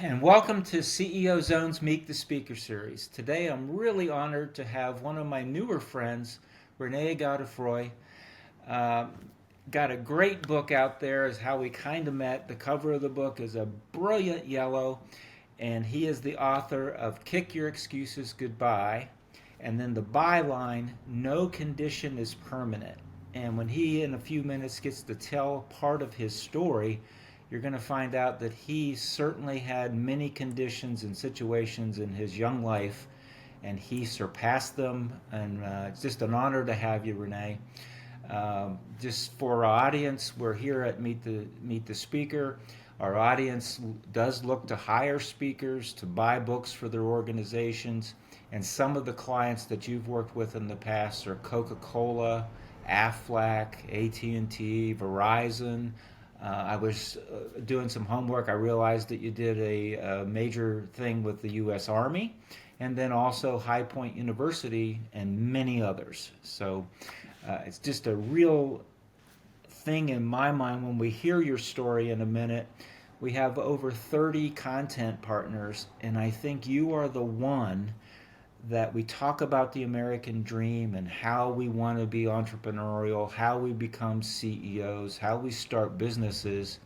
and welcome to CEO Zone's Meet the Speaker series. Today I'm really honored to have one of my newer friends, Rene Godefroy. Uh, got a great book out there, is how we kind of met. The cover of the book is a brilliant yellow, and he is the author of Kick Your Excuses Goodbye, and then the byline, No Condition is Permanent. And when he, in a few minutes, gets to tell part of his story, you're going to find out that he certainly had many conditions and situations in his young life, and he surpassed them. And it's just an honor to have you, Rene. Just for our audience, we're here at Meet the Speaker. Our audience does look to hire speakers to buy books for their organizations, and some of the clients that you've worked with in the past are Coca-Cola, Aflac, AT&T, Verizon. I was doing some homework. I realized that you did a major thing with the U.S. Army, and then also High Point University and many others. So it's just a real thing in my mind when we hear your story in a minute. We have over 30 content partners, and I think you are the one that we talk about the American dream and how we want to be entrepreneurial, how we become CEOs, how we start businesses.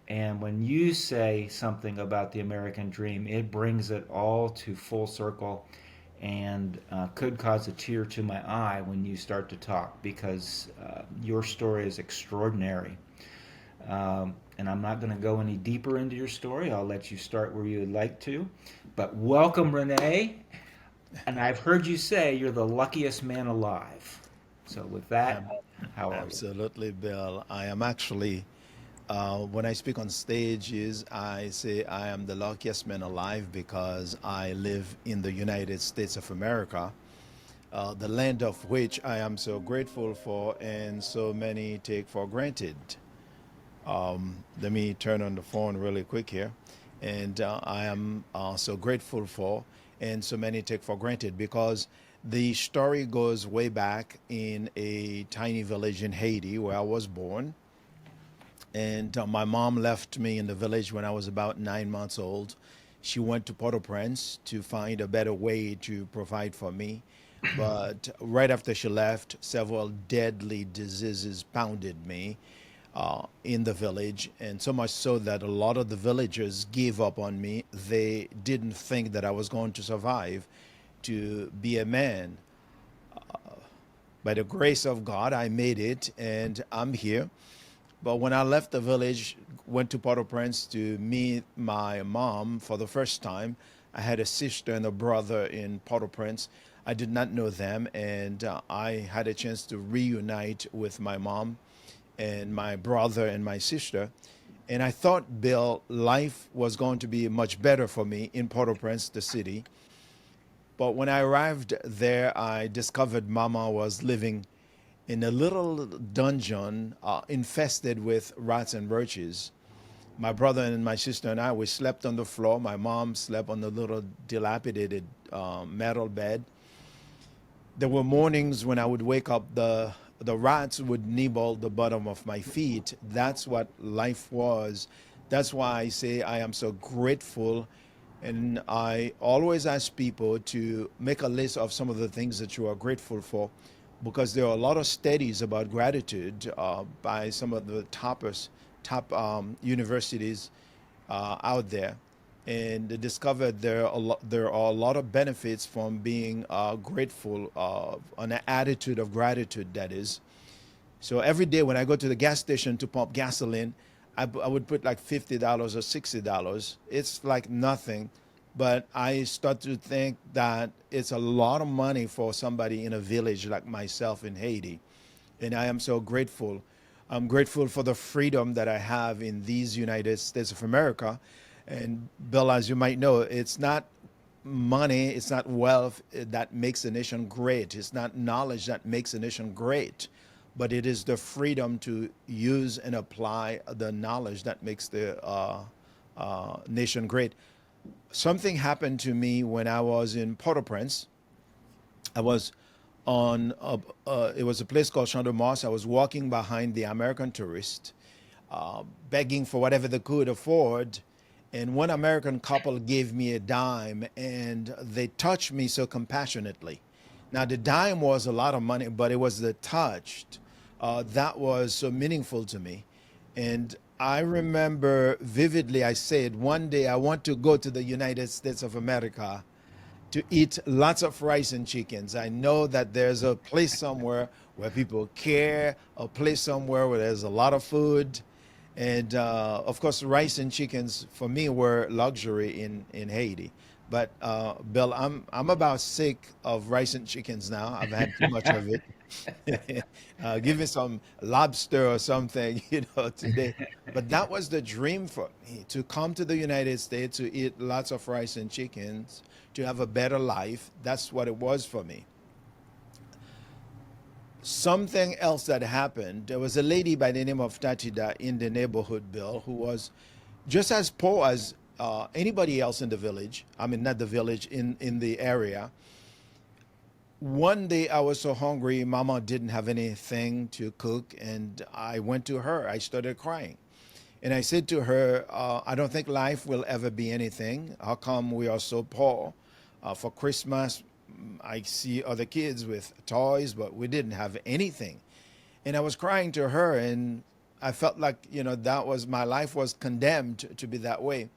And when you say something about the American dream, it brings it all to full circle and could cause a tear to my eye when you start to talk because your story is extraordinary. And I'm not going to go any deeper into your story. I'll let you start where you would like to. But welcome, Rene. And I've heard you say you're the luckiest man alive. So with that, Ab- how are you? Absolutely, Bill. I am actually, when I speak on stages, I say I am the luckiest man alive because I live in the United States of America, the land of which I am so grateful for and so many take for granted. Let me turn on the phone really quick here. And I am so grateful for, and so many take for granted because the story goes way back in a tiny village in Haiti where I was born. And my mom left me in the village when I was about 9 months old. She went to Port-au-Prince to find a better way to provide for me. But right after she left, several deadly diseases pounded me in the village, and so much so that a lot of the villagers gave up on me. They didn't think that I was going to survive to be a man. By the grace of God, I made it, and I'm here. But when I left the village, went to Port-au-Prince to meet my mom for the first time, I had a sister and a brother in Port-au-Prince. I did not know them, and I had a chance to reunite with my mom and my brother and my sister. And I thought, Bill, life was going to be much better for me in Port-au-Prince, the city. But when I arrived there, I discovered Mama was living in a little dungeon infested with rats and roaches. My brother and my sister and I, we slept on the floor. My mom slept on the little dilapidated metal bed. There were mornings when I would wake up, the rats would nibble the bottom of my feet. That's what life was. That's why I say I am so grateful. And I always ask people to make a list of some of the things that you are grateful for because there are a lot of studies about gratitude by some of the top universities out there, and they discovered there are a lot of benefits from being grateful, an attitude of gratitude, that is. So every day when I go to the gas station to pump gasoline, I would put like $50 or $60. It's like nothing. But I start to think that it's a lot of money for somebody in a village like myself in Haiti. And I am so grateful. I'm grateful for the freedom that I have in these United States of America. And Bill, as you might know, it's not money, it's not wealth that makes a nation great. It's not knowledge that makes a nation great, but it is the freedom to use and apply the knowledge that makes the nation great. Something happened to me when I was in Port-au-Prince. I was it was a place called Champ de Mars. I was walking behind the American tourist, begging for whatever they could afford. And one American couple gave me a dime, and they touched me so compassionately. Now, the dime was a lot of money, but it was the touch that was so meaningful to me. And I remember vividly, I said, one day I want to go to the United States of America to eat lots of rice and chickens. I know that there's a place somewhere where people care, a place somewhere where there's a lot of food. And of course, rice and chickens for me were luxury in Haiti. But Bill, I'm about sick of rice and chickens now. I've had too much of it. Give me some lobster or something, today. But that was the dream for me, to come to the United States, to eat lots of rice and chickens, to have a better life. That's what it was for me. Something else that happened, there was a lady by the name of Tatida in the neighborhood, Bill, who was just as poor as anybody else in the village. I mean, not the village, in the area. One day I was so hungry, Mama didn't have anything to cook, and I went to her. I started crying. And I said to her, I don't think life will ever be anything. How come we are so poor? For Christmas, I see other kids with toys, but we didn't have anything. And I was crying to her, and I felt like, that was my life was condemned to be that way.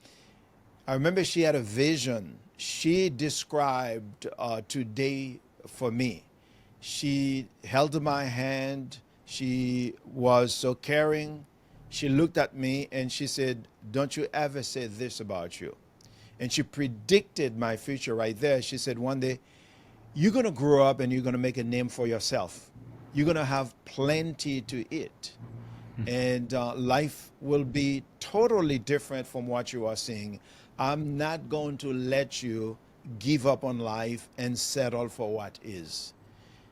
I remember she had a vision. She described today for me. She held my hand. She was so caring. She looked at me and she said, "Don't you ever say this about you." And she predicted my future right there. She said, "One day you're going to grow up and you're going to make a name for yourself. You're going to have plenty to eat. And life will be totally different from what you are seeing. I'm not going to let you give up on life and settle for what is."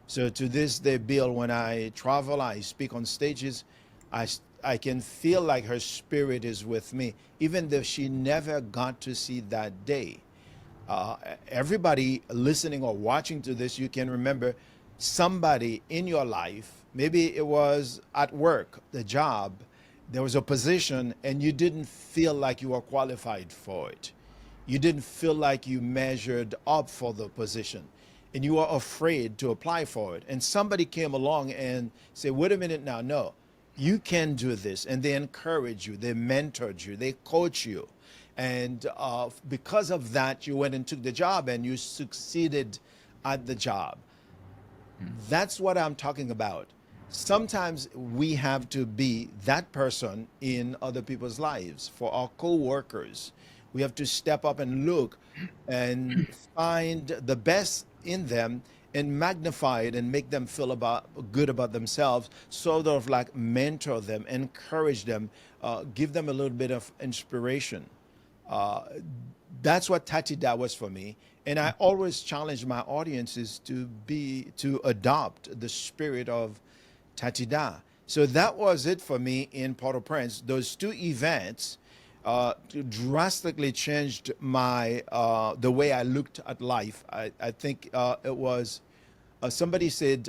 So to this day, Bill, when I travel, I speak on stages, I can feel like her spirit is with me, even though she never got to see that day. Everybody listening or watching to this, you can remember somebody in your life. Maybe it was at work, the job, there was a position, and you didn't feel like you were qualified for it. You didn't feel like you measured up for the position, and you were afraid to apply for it. And somebody came along and said, "Wait a minute now, no, you can do this." And they encourage you, they mentored you, they coach you. And because of that, you went and took the job and you succeeded at the job. That's what I'm talking about. Sometimes we have to be that person in other people's lives. For our co-workers, we have to step up and look and find the best in them and magnify it and make them feel good about themselves, sort of like mentor them, encourage them, give them a little bit of inspiration. Uh, that's what Tatida was for me. And I always challenge my audiences to adopt the spirit of Tatida. So that was it for me in Port-au-Prince. Those two events drastically changed my the way I looked at life. I think it was somebody said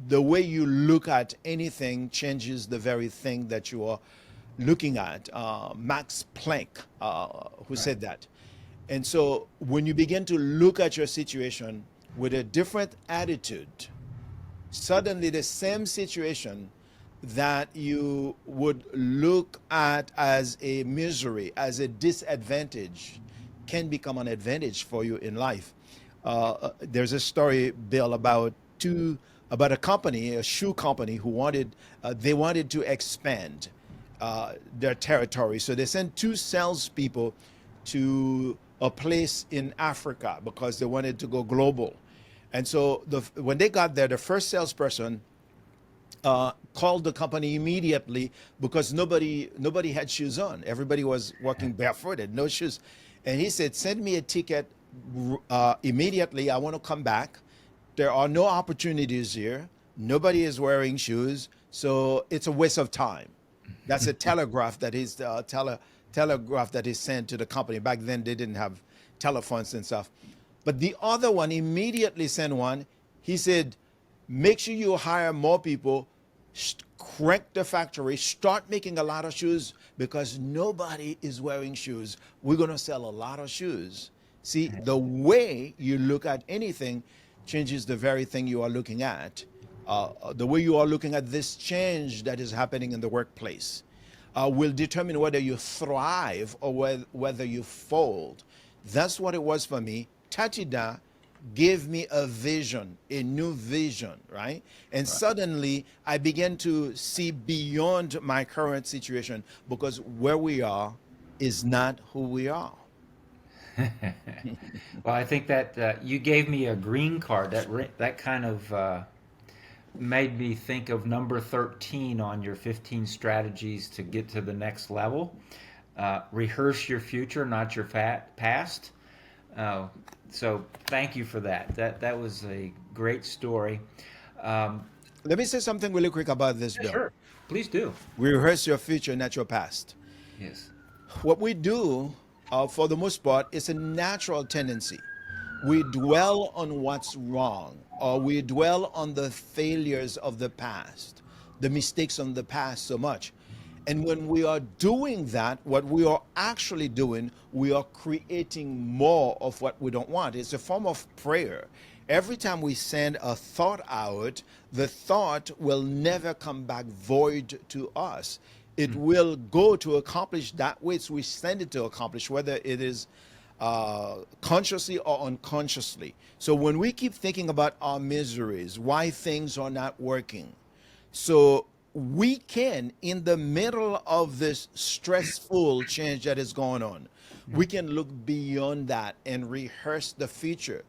the way you look at anything changes the very thing that you are looking at. Max Planck, who said that. And so when you begin to look at your situation with a different attitude, suddenly the same situation that you would look at as a misery, as a disadvantage, can become an advantage for you in life. There's a story, Bill, about a company, a shoe company, who they wanted to expand their territory. So they sent two salespeople to a place in Africa because they wanted to go global. And so when they got there, the first salesperson called the company immediately because nobody had shoes on. Everybody was walking barefooted, no shoes. And he said, "Send me a ticket immediately. I want to come back. There are no opportunities here. Nobody is wearing shoes, so it's a waste of time." That's a telegraph that is telegraph that is sent to the company. Back then, they didn't have telephones and stuff. But the other one immediately sent one. He said, "Make sure you hire more people. Crank the factory, start making a lot of shoes because nobody is wearing shoes. We're going to sell a lot of shoes. See, the way you look at anything changes the very thing you are looking at. The way you are looking at this change that is happening in the workplace will determine whether you thrive or whether you fold. That's what it was for me. Tatida gave me a vision, a new vision, right? And Right. suddenly I began to see beyond my current situation because where we are is not who we are. Well, I think that you gave me a green card. That kind of made me think of number 13 on your 15 strategies to get to the next level. Rehearse your future, not your past. Uh, so thank you for that. That was a great story. Um, Let me say something really quick about this, yeah, Bill. sure. Please do. Rehearse your future, not your past. Yes. What we do, for the most part, is a natural tendency. We dwell on what's wrong, or we dwell on the failures of the past, the mistakes of the past so much. And when we are doing that, what we are actually doing, we are creating more of what we don't want. It's a form of prayer. Every time we send a thought out, the thought will never come back void to us. It will go to accomplish that which we send it to accomplish, whether it is consciously or unconsciously. So when we keep thinking about our miseries, why things are not working, so we can, in the middle of this stressful change that is going on, we can look beyond that and rehearse the future.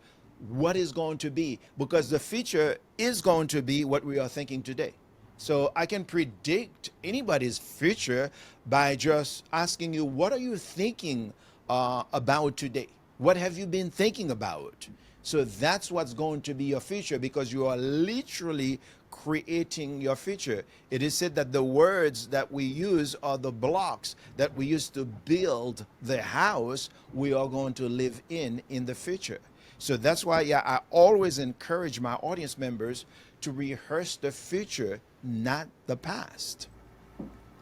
What is going to be? Because the future is going to be what we are thinking today. So I can predict anybody's future by just asking you, what are you thinking about today? What have you been thinking about? So that's what's going to be your future because you are literally creating your future. It is said that the words that we use are the blocks that we use to build the house we are going to live in the future. So that's why, yeah, I always encourage my audience members to rehearse the future, not the past.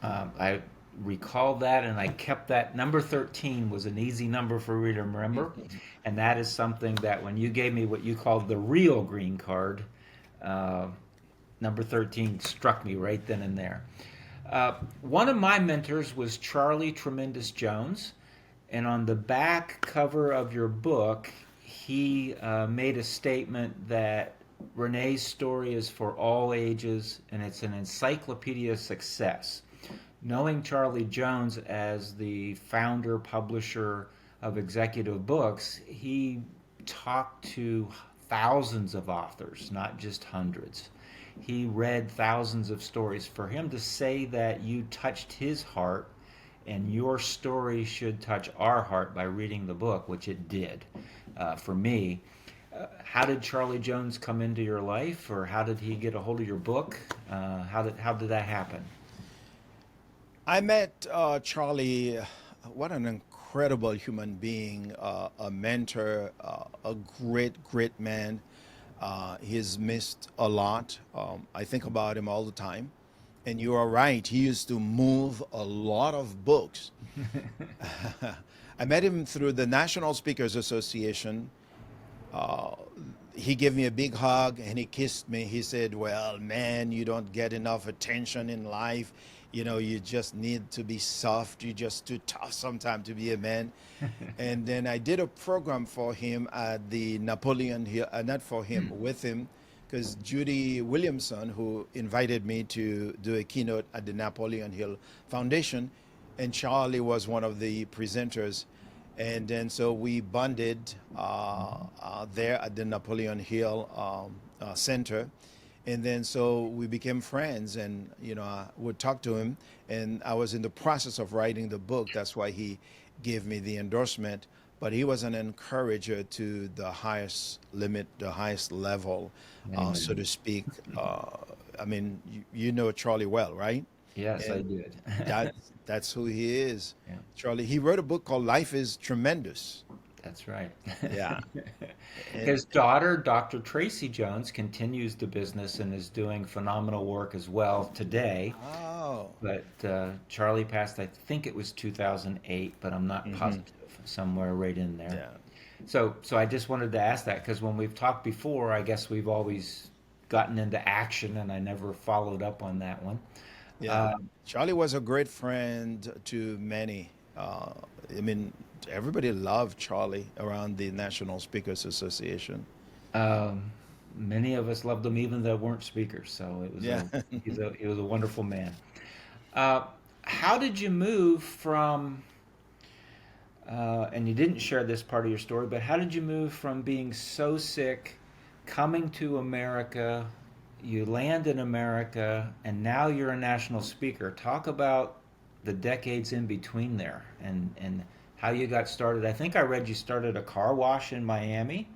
I recall that and I kept that. Number 13 was an easy number for me to remember. And that is something that when you gave me what you called the real green card, uh, number 13 struck me right then and there. One of my mentors was Charlie Tremendous Jones. And on the back cover of your book, he made a statement that Rene's story is for all ages and it's an encyclopedia success. Knowing Charlie Jones as the founder, publisher of Executive Books, he talked to thousands of authors, not just hundreds. He read thousands of stories. For him to say that you touched his heart and your story should touch our heart by reading the book, which it did for me. How did Charlie Jones come into your life, or how did he get a hold of your book? How did that happen? I met Charlie, what an incredible human being, a mentor, a great, great man. He's missed a lot. I think about him all the time. And you are right, he used to move a lot of books. I met him through the National Speakers Association. Uh, he gave me a big hug and he kissed me. He said, "Well, man, you don't get enough attention in life. You know, you just need to be soft. You're just too tough sometimes to be a man." And then I did a program for him at the Napoleon Hill, not for him, with him, because Judy Williamson, who invited me to do a keynote at the Napoleon Hill Foundation, and Charlie was one of the presenters. And then so we bonded there at the Napoleon Hill Center. And then so we became friends, and you know I would talk to him, and I was in the process of writing the book. That's why he gave me the endorsement. But he was an encourager to the highest limit, the highest level, so to speak. I mean, you know Charlie well, right? Yes, I And did. that that's who he is. Yeah. Charlie. He wrote a book called Life is Tremendous. That's right. Yeah. And His daughter, Dr. Tracy Jones, continues the business and is doing phenomenal work as well today. oh. But Charlie passed, I think it was 2008, but I'm not Hmm. positive. Somewhere right in there. Yeah. So I just wanted to ask that because when we've talked before, I guess we've always gotten into action, and I never followed up on that one. Yeah. Uh, Charlie was a great friend to many. I mean, everybody loved Charlie around the National Speakers Association. um, Many of us loved him, even though weren't speakers. So Yeah. he was a wonderful man. Uh, how did you move from? And you didn't share this part of your story, but how did you move from being so sick, coming to America, you land in America, and now you're a national speaker? Talk about the decades in between there and how you got started. I think I read you started a car wash in Miami,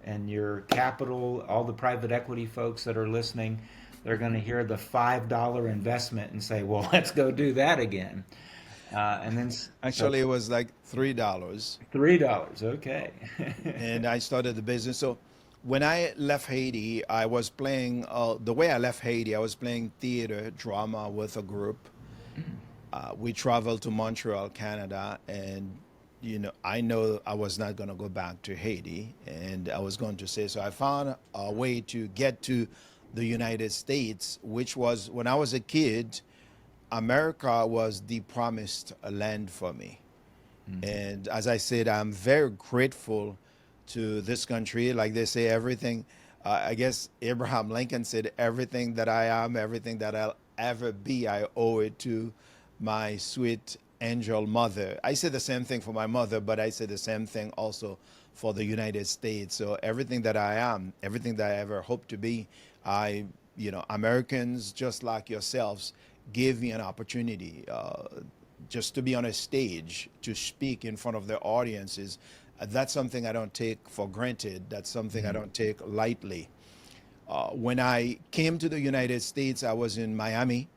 and your capital, all the private equity folks that are listening, they're going to hear the $5 investment and say, well, let's go do that again. And then, so Actually, it was like $3. $3. Okay. And I started the business. So when I left Haiti, I was playing, the way I left Haiti, I was playing theater drama with a group. We traveled to Montreal, Canada, and I know I was not going to go back to Haiti, and I was going to say, so I found a way to get to the United States, which was when I was a kid, America was the promised land for me. And as I said, I'm very grateful to this country. Like they say, everything, I guess Abraham Lincoln said, everything that I am, everything that I'll ever be, I owe it to my sweet angel mother. I say the same thing for my mother, but I say the same thing also for the United States. So everything that I am, everything that I ever hope to be, Americans just like yourselves gave me an opportunity just to be on a stage, to speak in front of their audiences. That's something I don't take for granted. That's something I don't take lightly. When I came to the United States, I was in Miami.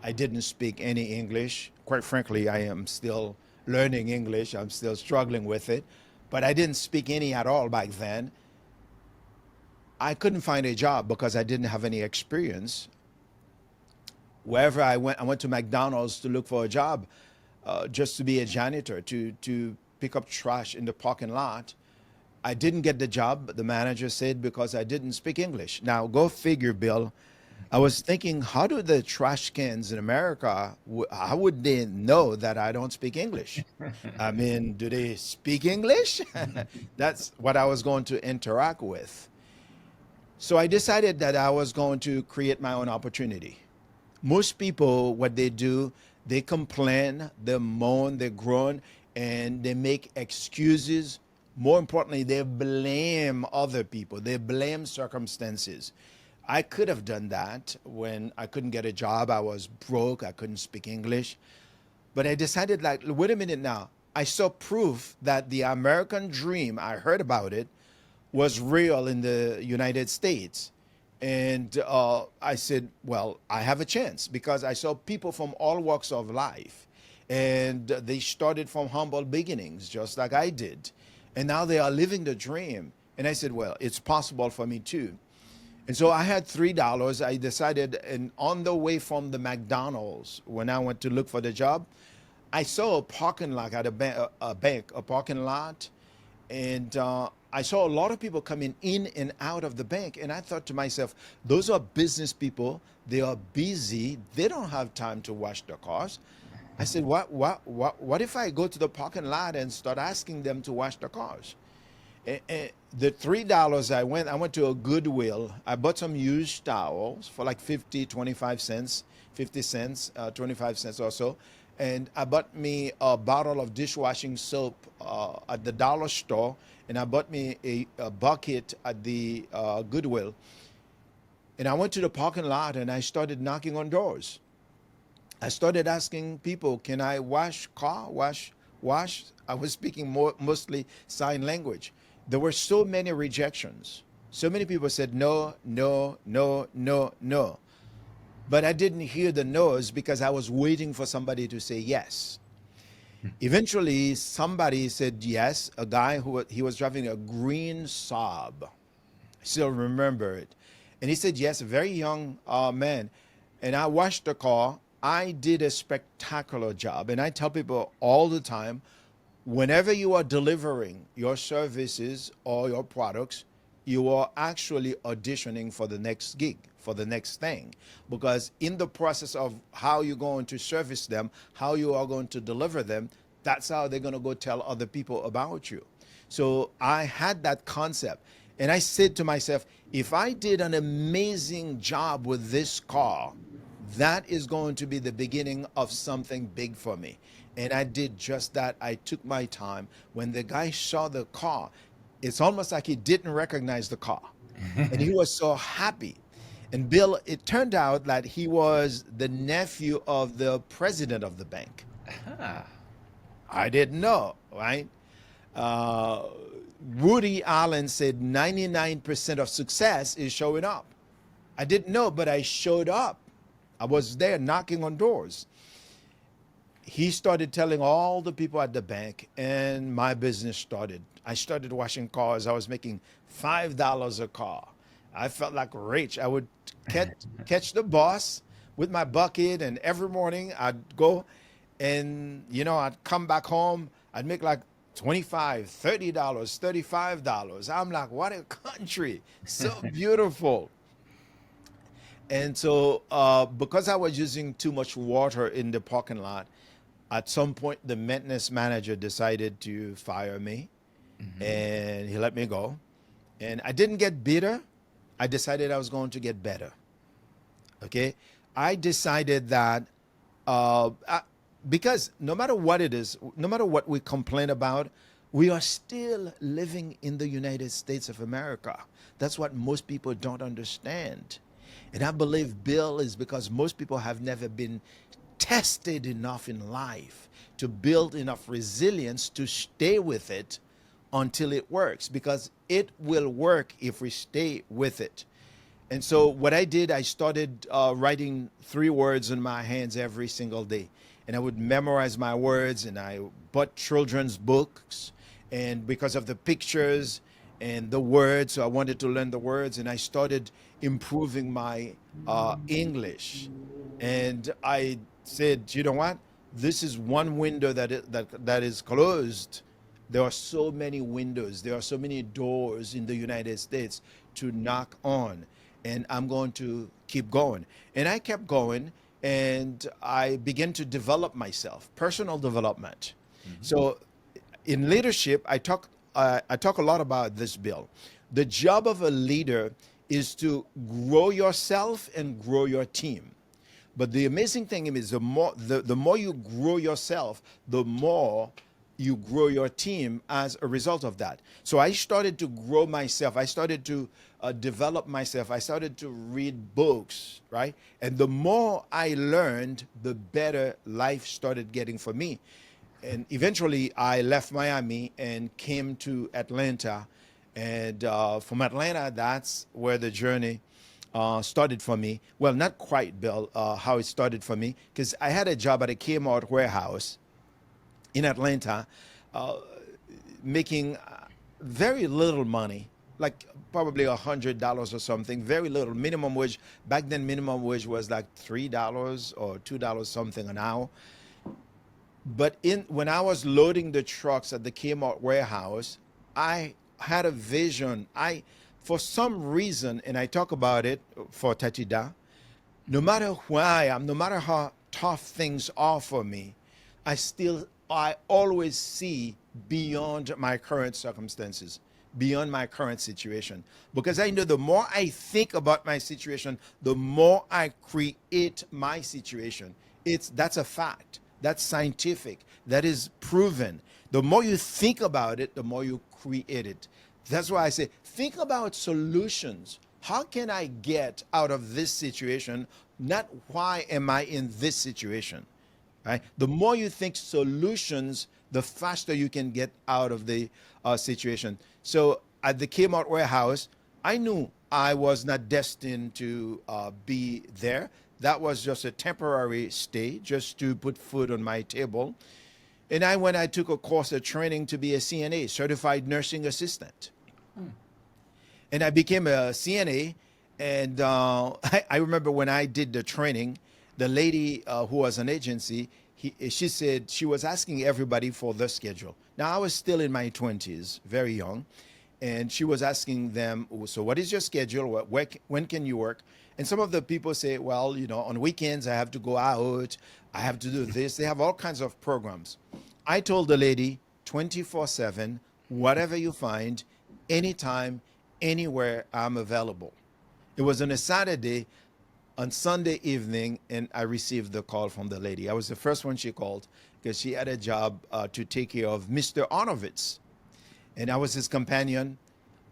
I didn't speak any English. Quite frankly, I am still learning English. I'm still struggling with it. But I didn't speak any at all back then. I couldn't find a job because I didn't have any experience. Wherever I went to McDonald's to look for a job, just to be a janitor, to pick up trash in the parking lot. I didn't get the job, the manager said, because I didn't speak English. Now, go figure, Bill. I was thinking, how do the trash cans in America, how would they know that I don't speak English? I mean, do they speak English? That's what I was going to interact with. So I decided that I was going to create my own opportunity. Most people, what they do, they complain, they moan, they groan, and they make excuses. More importantly, they blame other people. They blame circumstances. I could have done that when I couldn't get a job. I was broke. I couldn't speak English. But I decided, like, wait a minute now. I saw proof that the American dream, I heard about it, was real in the United States. And I said, well, I have a chance because I saw people from all walks of life. And they started from humble beginnings, just like I did. And now they are living the dream. And I said, well, it's possible for me too. And so I had $3. I decided, and on the way from the McDonald's, when I went to look for the job, I saw a parking lot at a bank, a parking lot. And I saw a lot of people coming in and out of the bank. And I thought to myself, those are business people. They are busy. They don't have time to wash their cars. I said, what if I go to the parking lot and start asking them to wash their cars? The $3 I went to a Goodwill. I bought some used towels for like 50, 25 cents, 50 cents, 25 cents or so. And I bought me a bottle of dishwashing soap at the dollar store. And I bought me a bucket at the Goodwill. And I went to the parking lot and I started knocking on doors. I started asking people, can I wash car, wash? I was speaking mostly sign language. There were so many rejections. So many people said no, no, no, no, no. But I didn't hear the no's because I was waiting for somebody to say yes. Eventually, somebody said yes, a guy he was driving a green Saab. I still remember it. And he said yes, a very young man. And I watched the car. I did a spectacular job. And I tell people all the time, whenever you are delivering your services or your products, you are actually auditioning for the next gig, for the next thing. Because in the process of how you're going to service them, how you are going to deliver them, that's how they're going to go tell other people about you. So I had that concept. And I said to myself, if I did an amazing job with this car, that is going to be the beginning of something big for me. And I did just that. I took my time. When the guy saw the car, it's almost like he didn't recognize the car. And he was so happy. And Bill, it turned out that he was the nephew of the president of the bank. Ah. I didn't know, right? Uh, Woody Allen said 99% of success is showing up. I didn't know, but I showed up. I was there knocking on doors. He started telling all the people at the bank, and my business started. I started washing cars. I was making $5 a car. I felt like rich. I would catch the boss with my bucket, and every morning I'd go and, I'd come back home. I'd make like $25, $30, $35. I'm like, what a country. So beautiful. And so, because I was using too much water in the parking lot, at some point the maintenance manager decided to fire me, and he let me go. And I didn't get bitter. I decided I was going to get better. Okay. I decided that because no matter what it is, no matter what we complain about, we are still living in the United States of America. That's what most people don't understand. And I believe, Bill, is because most people have never been tested enough in life to build enough resilience to stay with it until it works, because it will work if we stay with it. And so what I did, I started writing 3 words in my hands every single day. And I would memorize my words, and I bought children's books. And because of the pictures and the words, so I wanted to learn the words, and I started improving my English. And I said, you know what? This is one window that is closed. There are so many windows, there are so many doors in the United States to knock on, and I'm going to keep going. And I kept going, and I began to develop myself, personal development. So in leadership, I talk a lot about this, Bill. The job of a leader is to grow yourself and grow your team. But the amazing thing is the more you grow yourself, the more you grow your team as a result of that. So I started to grow myself. I started to develop myself. I started to read books, right? And the more I learned, the better life started getting for me. And eventually I left Miami and came to Atlanta. And from Atlanta, that's where the journey started for me. Well, not quite, Bill, how it started for me, because I had a job at a Kmart warehouse in Atlanta, making very little money, like probably $100 or something, very little. Minimum wage, back then minimum wage was like $3 or $2 something an hour. But when I was loading the trucks at the Kmart warehouse, I had a vision. For some reason, and I talk about it for Tatida, no matter who I am, no matter how tough things are for me, I always see beyond my current circumstances, beyond my current situation. Because I know the more I think about my situation, the more I create my situation. That's a fact. That's scientific. That is proven. The more you think about it, the more you create it. That's why I say, think about solutions. How can I get out of this situation? Not why am I in this situation? Right? The more you think solutions, the faster you can get out of the situation. So at the Kmart warehouse, I knew I was not destined to be there. That was just a temporary stay, just to put food on my table. And I took a course of training to be a CNA, certified nursing assistant. And I became a CNA. And I remember when I did the training, the lady who was an agency, she said she was asking everybody for the schedule. Now, I was still in my 20s, very young. And she was asking them, so what is your schedule? When can you work? And some of the people say, well, on weekends, I have to go out. I have to do this. They have all kinds of programs. I told the lady 24/7, whatever you find, anytime, anywhere, I'm available. It was on a Saturday, on Sunday evening, and I received the call from the lady. I was the first one she called because she had a job to take care of Mr. Arnovitz. And I was his companion.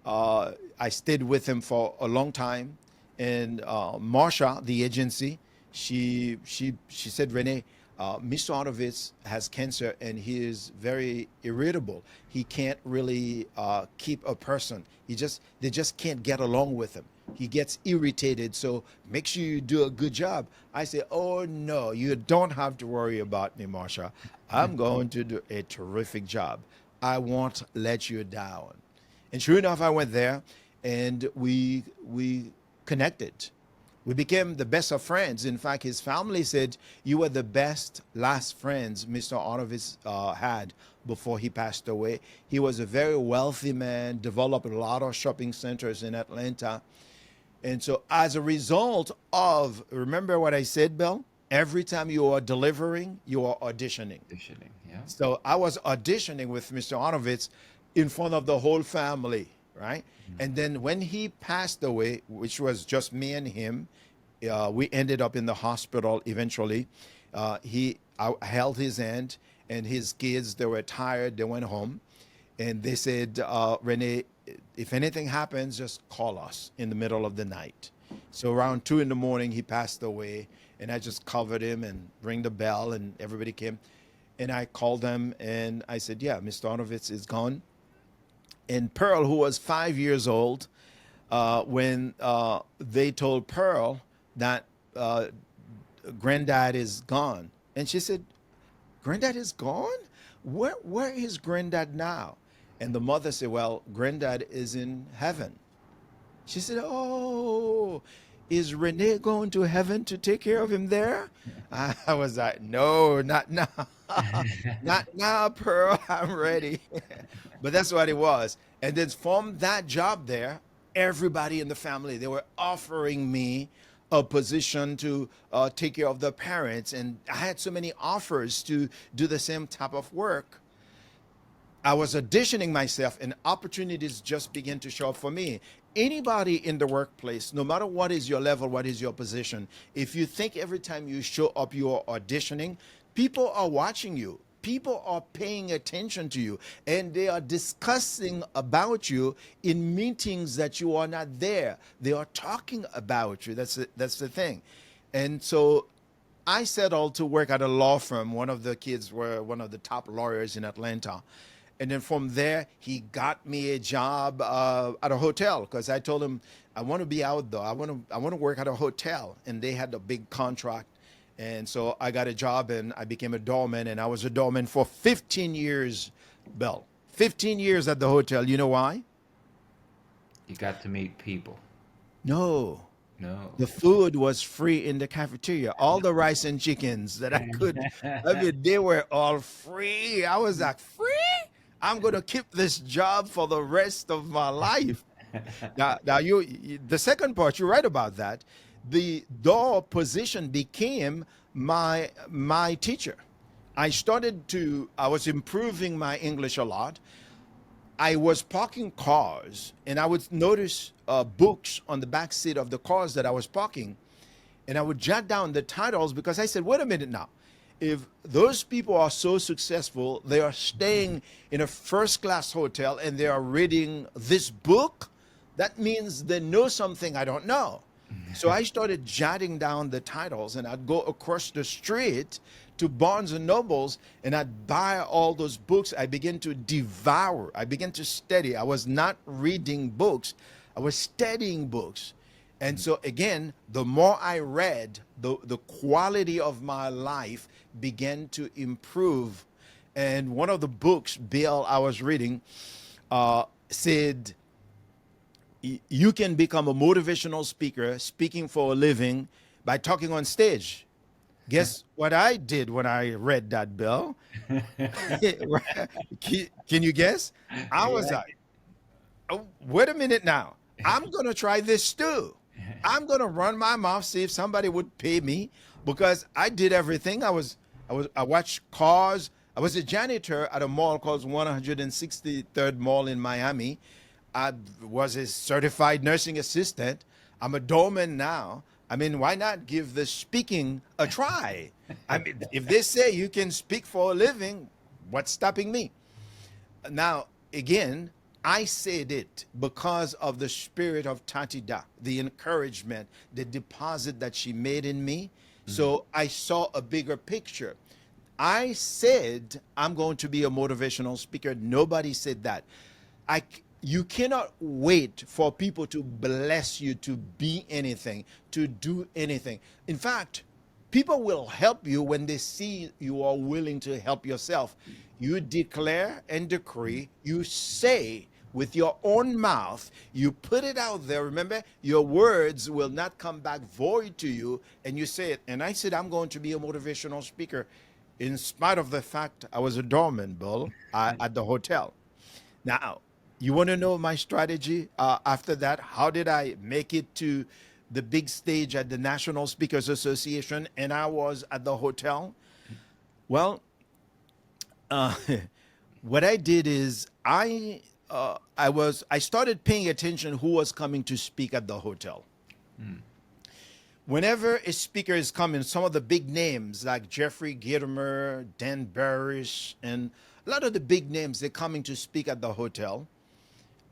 I stayed with him for a long time. And Marsha, the agency, she said, Rene, Mr. Arnovitz has cancer and he is very irritable. He can't really keep a person. They just can't get along with him. He gets irritated. So make sure you do a good job. I said, oh no, you don't have to worry about me, Marsha. I'm going to do a terrific job. I won't let you down. And sure enough, I went there and we connected. We became the best of friends. In fact, his family said, you were the best last friends Mr. Arnovitz had before he passed away. He was a very wealthy man, developed a lot of shopping centers in Atlanta. And so as a result of, remember what I said, Bill? Every time you are delivering, you are auditioning. Auditioning, yeah. So I was auditioning with Mr. Arnovitz in front of the whole family, right? And then when he passed away, which was just me and him, we ended up in the hospital eventually. I held his hand, and his kids, they were tired, they went home. And they said, Rene, if anything happens, just call us in the middle of the night. So around 2 a.m, he passed away, and I just covered him and rang the bell, and everybody came. And I called them, and I said, yeah, Mr. Arnovitz is gone. And Pearl, who was 5 years old, when they told Pearl that Granddad is gone, and she said, Granddad is gone? Where is Granddad now? And the mother said, well, Granddad is in heaven. She said, oh, is Rene going to heaven to take care of him there? I was like, no, not now. Not now, Pearl, I'm ready. But that's what it was. And then from that job there, everybody in the family, they were offering me a position to take care of the parents. And I had so many offers to do the same type of work. I was auditioning myself, and opportunities just began to show up for me. Anybody in the workplace, no matter what is your level, what is your position, if you think every time you show up you are auditioning, people are watching you. People are paying attention to you, and they are discussing about you in meetings that you are not there. They are talking about you. That's the thing. And so I settled to work at a law firm. One of the kids were one of the top lawyers in Atlanta. And then from there, he got me a job at a hotel because I told him, I want to be out though. I want to work at a hotel. And they had a big contract. And so I got a job and I became a doorman. And I was a doorman for 15 years, Bill. 15 years at the hotel. You know why? You got to meet people. No. No. The food was free in the cafeteria. All the rice and chickens that I could, I mean, they were all free. I was like, free? I'm going to keep this job for the rest of my life. Now the second part, you're right about that. The door position became my teacher. I was improving my English a lot. I was parking cars, and I would notice books on the back seat of the cars that I was parking, and I would jot down the titles because I said, wait a minute now. If those people are so successful, they are staying in a first-class hotel and they are reading this book, that means they know something I don't know. So I started jotting down the titles, and I'd go across the street to Barnes and Nobles, and I'd buy all those books. I began to devour. I began to study. I was not reading books. I was studying books. And so again, the more I read, the quality of my life began to improve. And one of the books, Bill, I was reading, said you can become a motivational speaker speaking for a living by talking on stage. Guess what I did when I read that, Bill? Can you guess? I was Yeah. like, oh, wait a minute now. I'm going to try this too. I'm going to run my mouth, see if somebody would pay me because I did everything. I watched cars. I was a janitor at a mall called 163rd Mall in Miami. I was a certified nursing assistant. I'm a doorman now. I mean, why not give the speaking a try? I mean, if they say you can speak for a living, what's stopping me? Now, again, I said it because of the spirit of Tatida, the encouragement, the deposit that she made in me. So I saw a bigger picture. I said I'm going to be a motivational speaker. Nobody said that. You cannot wait for people to bless you to be anything, to do anything. In fact, people will help you when they see you are willing to help yourself. You declare and decree, you say with your own mouth, you put it out there. Remember, your words will not come back void to you, and you say it. And I said, I'm going to be a motivational speaker in spite of the fact I was a doorman, Bill, at the hotel. Now, you want to know my strategy after that? How did I make it to the big stage at the National Speakers Association and I was at the hotel? Well, uh, what I did is I started paying attention who was coming to speak at the hotel. Whenever a speaker is coming, some of the big names like Jeffrey Gitomer, Dan Barish, and a lot of the big names, they're coming to speak at the hotel.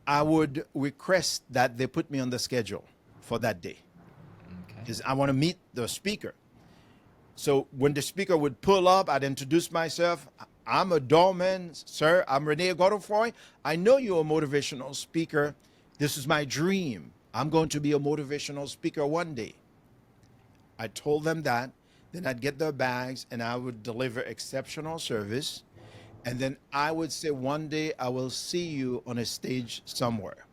I would request that they put me on the schedule for that day Okay. because I want to meet the speaker. So when the speaker would pull up, I'd introduce myself. I'm a doorman, sir. I'm Rene Godefroy. I know you're a motivational speaker. This is my dream. I'm going to be a motivational speaker one day. I told them that. Then I'd get their bags and I would deliver exceptional service. And then I would say, one day I will see you on a stage somewhere.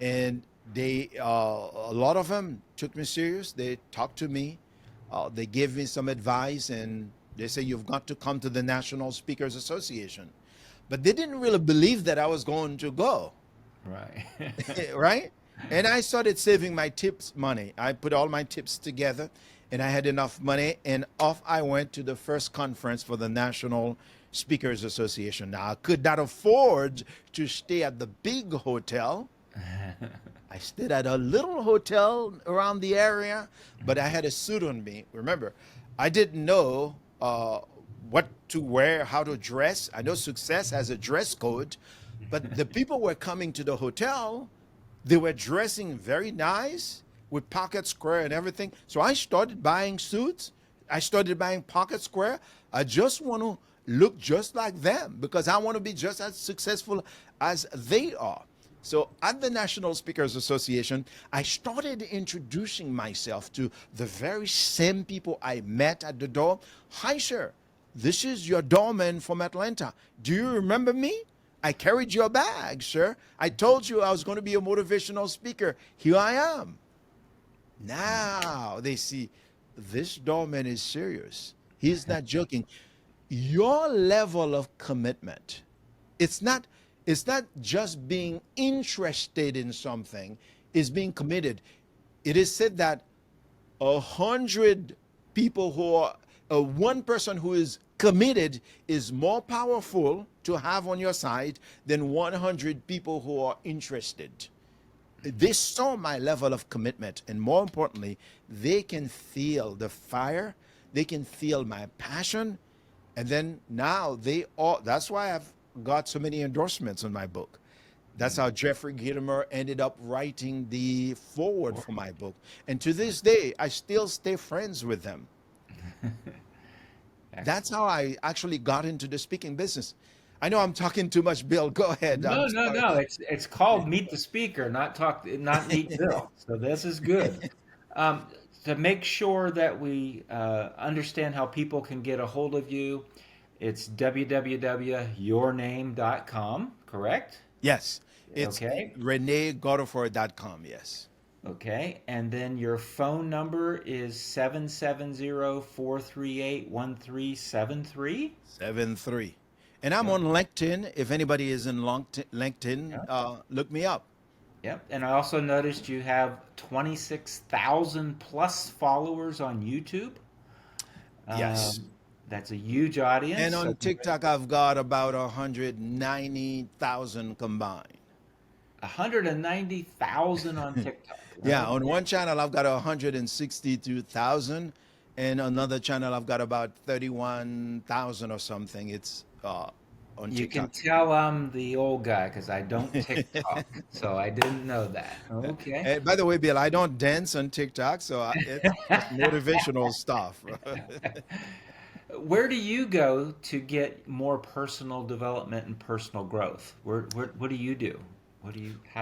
And a lot of them took me serious. They talked to me. They gave me some advice and they say, you've got to come to the National Speakers Association. But they didn't really believe that I was going to go, Right. right? And I started saving my tips money. I put all my tips together and I had enough money and off I went to the first conference for the National Speakers Association. Now, I could not afford to stay at the big hotel. I stayed at a little hotel around the area, but I had a suit on me. Remember, I didn't know what to wear, how to dress. I know Success has a dress code, but the people were coming to the hotel. They were dressing very nice with pocket square and everything. So I started buying suits. I started buying pocket square. I just want to look just like them because I want to be just as successful as they are. So at the National Speakers Association, I started introducing myself to the very same people I met at the door. Hi, sir. This is your doorman from Atlanta. Do you remember me? I carried your bag, sir. I told you I was going to be a motivational speaker. Here I am. Now they see this doorman is serious. He's not joking. Your level of commitment, it's not just being interested in something, it's being committed. It is said that 100 people who are one person who is committed is more powerful to have on your side than 100 people who are interested. They saw my level of commitment, and more importantly, they can feel the fire, they can feel my passion, and then now they all, that's why I've got so many endorsements on my book. That's how Jeffrey Gitomer ended up writing the foreword for my book. And to this day, I still stay friends with them. That's how I actually got into the speaking business. I know I'm talking too much, Bill. Go ahead. I'm No, no, sorry. no. It's called Meet the Speaker, not Meet Bill. So this is good. Um, to make sure that we understand how people can get a hold of you, It's www.yourname.com, correct? Yes, it's Okay. renegodefroy.com. Yes, Okay. And then your phone number is 770-438-1373. 7-3. And I'm Yep. on LinkedIn. If anybody is in LinkedIn, Yep. look me up. Yep. And I also noticed you have 26,000 plus followers on YouTube. Yes. That's a huge audience. And So on TikTok, I've got about 190,000 combined. 190,000 on TikTok. Yeah, on Okay. one channel, I've got 162,000, and another channel, I've got about 31,000 or something. It's on You can TikTok. tell I'm the old guy because I don't TikTok. So I didn't know that. Okay. And by the way, Bill, I don't dance on TikTok, so it's just motivational stuff. Where do you go to get more personal development and personal growth? What do you do? How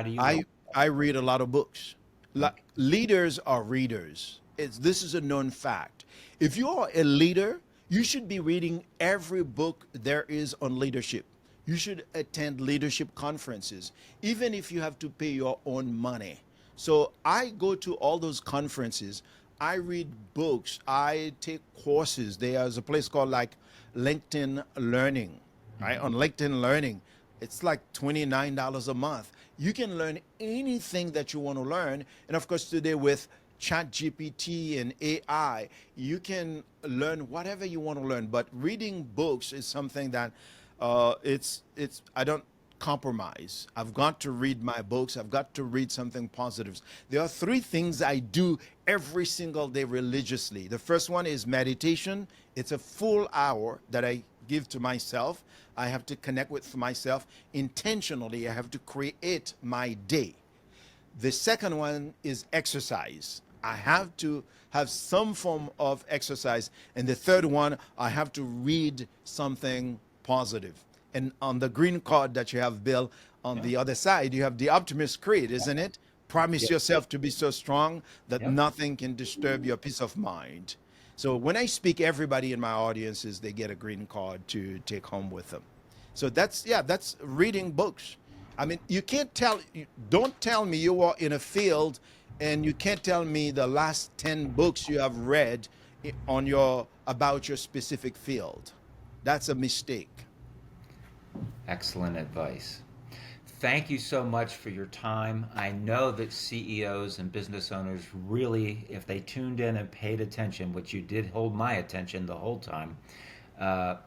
do you I go? I read a lot of books. Okay. Leaders are readers. This is a known fact. If you are a leader, you should be reading every book there is on leadership. You should attend leadership conferences, even if you have to pay your own money. So I go to all those conferences. I read books. I take courses. There's a place called like LinkedIn Learning, right? On LinkedIn Learning, it's like $29 a month. You can learn anything that you want to learn. And of course, today with ChatGPT and AI, you can learn whatever you want to learn. But reading books is something that I don't compromise. I've got to read my books. I've got to read something positive. There are three things I do every single day religiously. The first one is meditation. It's a full hour that I give to myself. I have to connect with myself intentionally. I have to create my day. The second one is exercise. I have to have some form of exercise. And the third one, I have to read something positive. And on the green card that you have, Bill, on Yeah. the other side, you have the Optimist Creed, isn't it? Promise Yep. yourself to be so strong that Yep. nothing can disturb your peace of mind. So when I speak, everybody in my audiences, they get a green card to take home with them. So that's reading books. I mean, don't tell me you are in a field and you can't tell me the last 10 books you have read about your specific field. That's a mistake. Excellent advice. Thank you so much for your time. I know that CEOs and business owners really, if they tuned in and paid attention, which you did hold my attention the whole time, uh,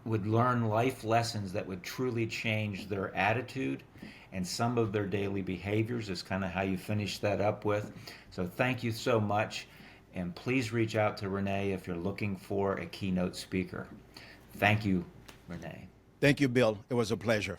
would learn life lessons that would truly change their attitude and some of their daily behaviors, is kind of how you finish that up with. So thank you so much. And please reach out to Rene if you're looking for a keynote speaker. Thank you, Rene. Thank you, Bill. It was a pleasure.